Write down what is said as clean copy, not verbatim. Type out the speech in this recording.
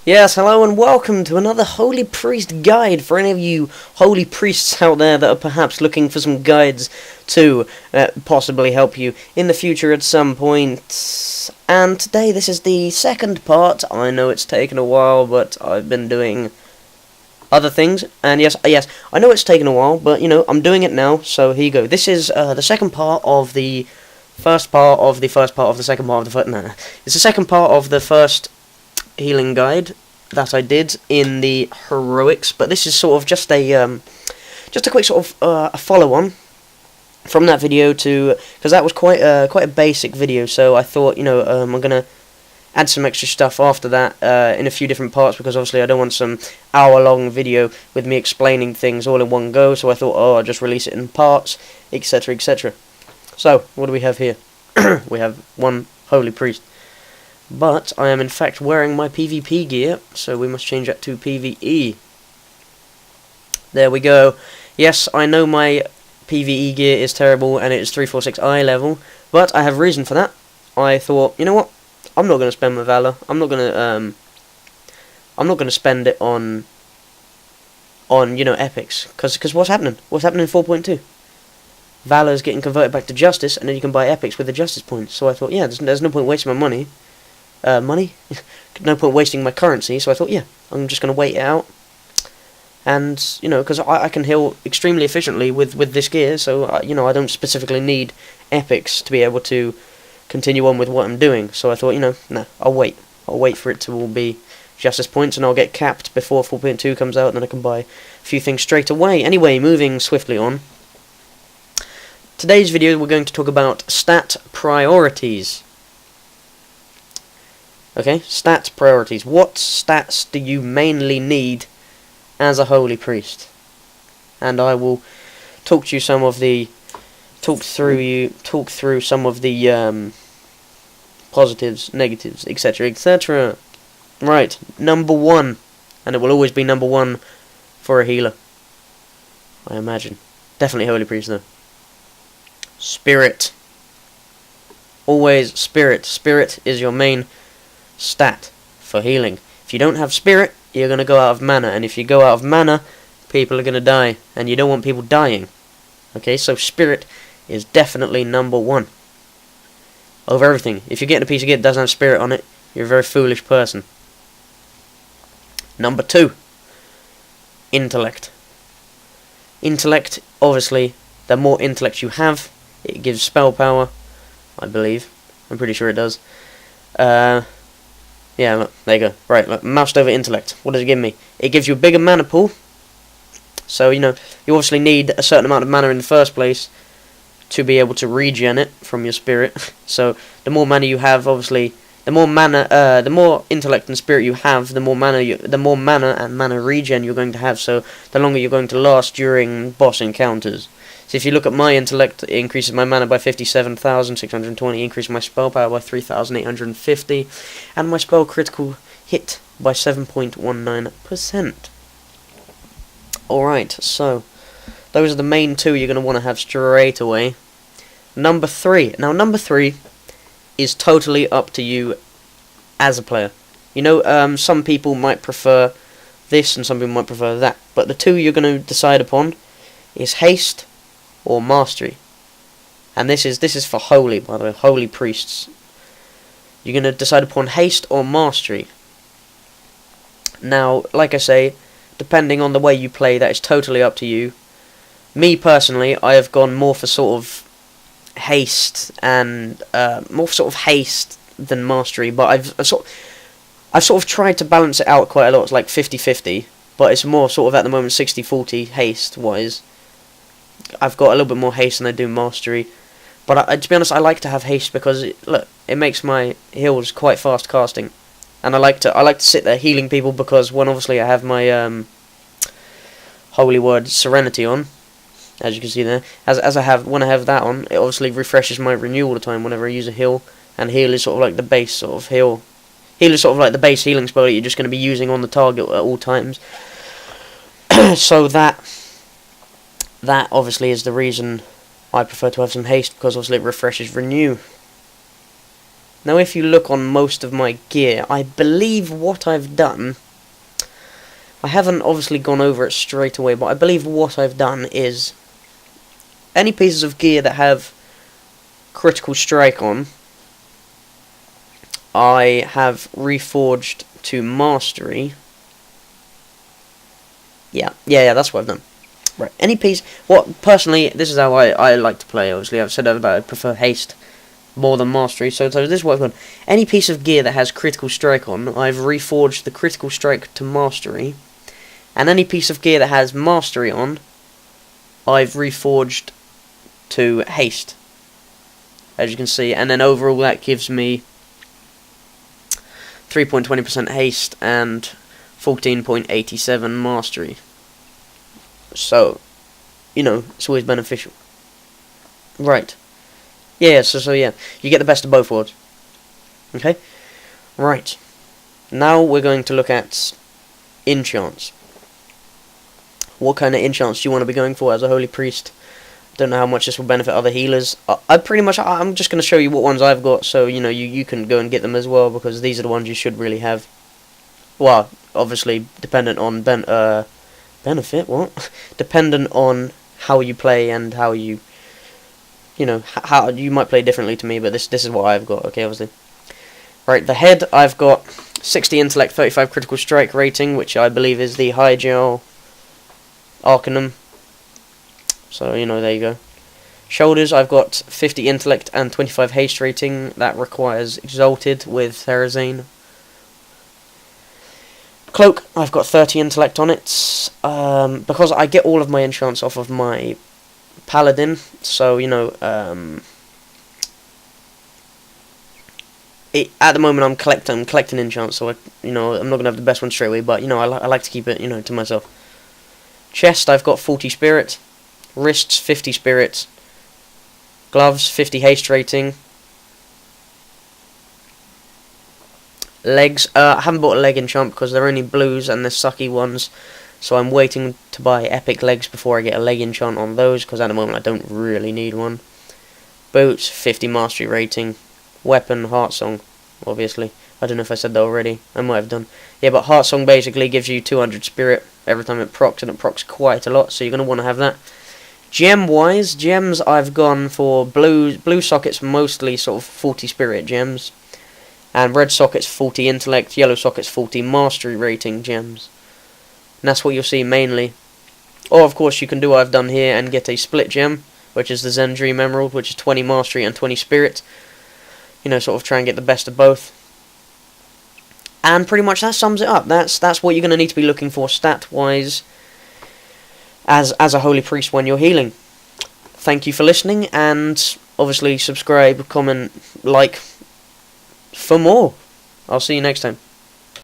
Yes, hello and welcome to another Holy Priest guide for any of you Holy Priests out there that are perhaps looking for some guides to possibly help you in the future at some point. And today this is the second part. I know it's taken a while, but I've been doing other things. And yes, I know it's taken a while, but I'm doing it now, so here you go. This is the second part of the first part of the first part of the second part of the first... No, it's the second part of the first healing guide that I did in the heroics, but this is sort of just a quick sort of a follow-on from that video because that was quite a basic video. So I thought I'm gonna add some extra stuff after that in a few different parts, because obviously I don't want some hour-long video with me explaining things all in one go. So I thought, I'll just release it in parts, etc., etc. So what do we have here? We have one Holy Priest. But I am in fact wearing my PvP gear, so we must change that to PvE. There we go. Yes, I know my PvE gear is terrible and it is 346 eye level, but I have reason for that. I thought, you know what? I'm not going to spend my valor. I'm not going to spend it on epics, because what's happening? What's happening in 4.2? Valor's getting converted back to justice, and then you can buy epics with the justice points. So I thought, yeah, there's no point wasting my money. No point wasting my currency, so I thought, yeah, I'm just going to wait it out. And, because I can heal extremely efficiently with this gear, so, I don't specifically need epics to be able to continue on with what I'm doing. So I thought, nah, I'll wait. I'll wait for it to all be justice points, and I'll get capped before 4.2 comes out, and then I can buy a few things straight away. Anyway, moving swiftly on. Today's video, we're going to talk about stat priorities. Okay, stat priorities. What stats do you mainly need as a Holy Priest? And I will talk through some of the positives, negatives, etc., etc. Right, number one, and it will always be number one for a healer, I imagine. Definitely Holy Priest though. Spirit. Always spirit. Spirit is your main stat for healing. If you don't have spirit, you're going to go out of mana, and if you go out of mana, people are going to die, and you don't want people dying. Okay, so spirit is definitely number one over everything. If you're getting a piece of gear that doesn't have spirit on it, you're a very foolish person. Number two, intellect. Intellect, obviously, the more intellect you have, it gives spell power, I believe. I'm pretty sure it does. Yeah, look, there you go. Right, look, moused over intellect. What does it give me? It gives you a bigger mana pool. So, you obviously need a certain amount of mana in the first place to be able to regen it from your spirit. So, the more mana you have, obviously, the more intellect and spirit you have, the more mana and mana regen you're going to have. So, the longer you're going to last during boss encounters. So if you look at my intellect, it increases my mana by 57,620, increases my spell power by 3,850, and my spell critical hit by 7.19%. Alright, so those are the main two you're going to want to have straight away. Number three. Now, number three is totally up to you as a player. Some people might prefer this and some people might prefer that, but the two you're going to decide upon is haste or mastery. And this is for holy, by the way, holy priests. You're going to decide upon haste or mastery. Now, like I say, depending on the way you play, that is totally up to you. Me personally, I have gone more for sort of haste and more sort of haste than mastery, but I've sort of tried to balance it out quite a lot. It's like 50-50, but it's more sort of at the moment 60-40 haste wise. I've got a little bit more haste than I do mastery, but to be honest, I like to have haste because it makes my heals quite fast casting, and I like to sit there healing people, because when obviously I have my holy word serenity on, as you can see there, when I have that on, it obviously refreshes my renew all the time whenever I use a heal, and heal is sort of like the base sort of heal. Heal is sort of like the base healing spell that you're just going to be using on the target at all times. So that obviously is the reason I prefer to have some haste, because obviously it refreshes renew. Now, if you look on most of my gear, I believe what I've done, I haven't obviously gone over it straight away, but I believe what I've done is any pieces of gear that have critical strike on, I have reforged to mastery. Yeah, that's what I've done. Right, any piece, personally, this is how I like to play, obviously. I've said that I prefer haste more than mastery, so this is what I've done. Any piece of gear that has critical strike on, I've reforged the critical strike to mastery, and any piece of gear that has mastery on, I've reforged to haste, as you can see, and then overall that gives me 3.20% haste and 14.87 mastery. So, it's always beneficial. Right. Yeah, so yeah, you get the best of both worlds. Okay? Right. Now we're going to look at enchants. What kind of enchants do you want to be going for as a holy priest? Don't know how much this will benefit other healers. I'm just going to show you what ones I've got, so, you can go and get them as well, because these are the ones you should really have. Well, obviously, dependent on benefit, what? Dependent on how you play and how you, how you might play differently to me, but this is what I've got, okay, obviously. Right, the head, I've got 60 intellect, 35 critical strike rating, which I believe is the high gel Arcanum. So, there you go. Shoulders, I've got 50 intellect and 25 haste rating. That requires Exalted with Therazane. Cloak, I've got 30 intellect on it. Because I get all of my enchants off of my Paladin, so, at the moment I'm collecting enchants, so I'm not going to have the best one straight away, but, I like to keep it, to myself. Chest, I've got 40 spirit. Wrists, 50 spirit. Gloves, 50 haste rating. Legs, I haven't bought a leg enchant because they're only blues and they're sucky ones, so I'm waiting to buy epic legs before I get a leg enchant on those, because at the moment I don't really need one. Boots, 50 mastery rating. Weapon, Heartsong, obviously. I don't know if I said that already. I might have done. Yeah, but Heartsong basically gives you 200 spirit every time it procs, and it procs quite a lot, so you're going to want to have that. Gem-wise, gems I've gone for blue sockets, mostly sort of 40 spirit gems. And red sockets 40 intellect, yellow sockets 40 mastery rating gems. And that's what you'll see mainly. Or of course you can do what I've done here and get a split gem, which is the Zen Dream Emerald, which is 20 mastery and 20 spirit. Sort of try and get the best of both. And pretty much that sums it up. That's what you're going to need to be looking for stat-wise as a holy priest when you're healing. Thank you for listening, and obviously subscribe, comment, like for more. I'll see you next time.